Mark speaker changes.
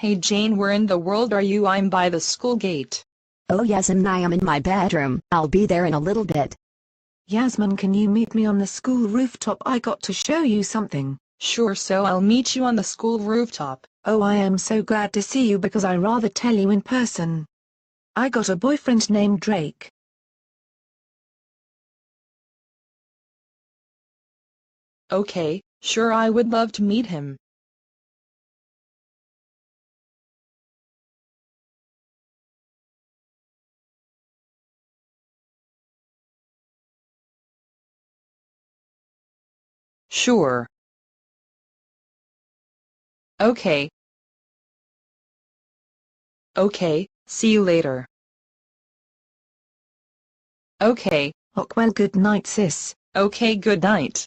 Speaker 1: Hey Jane, where in the world are you? I'm by the school gate.
Speaker 2: Oh Yasmin, I am in my bedroom. I'll be there in a little bit.
Speaker 3: Yasmin, can you meet me on the school rooftop? I got to show you something.
Speaker 1: Sure, so I'll meet you on the school rooftop.
Speaker 3: Oh, I am so glad to see you because I rather tell you in person. I got a boyfriend named Drake.
Speaker 1: Okay, sure, I would love to meet him. Sure. Okay. Okay, see you later. Okay.
Speaker 3: Oh, well, good night, sis.
Speaker 1: Okay, good night.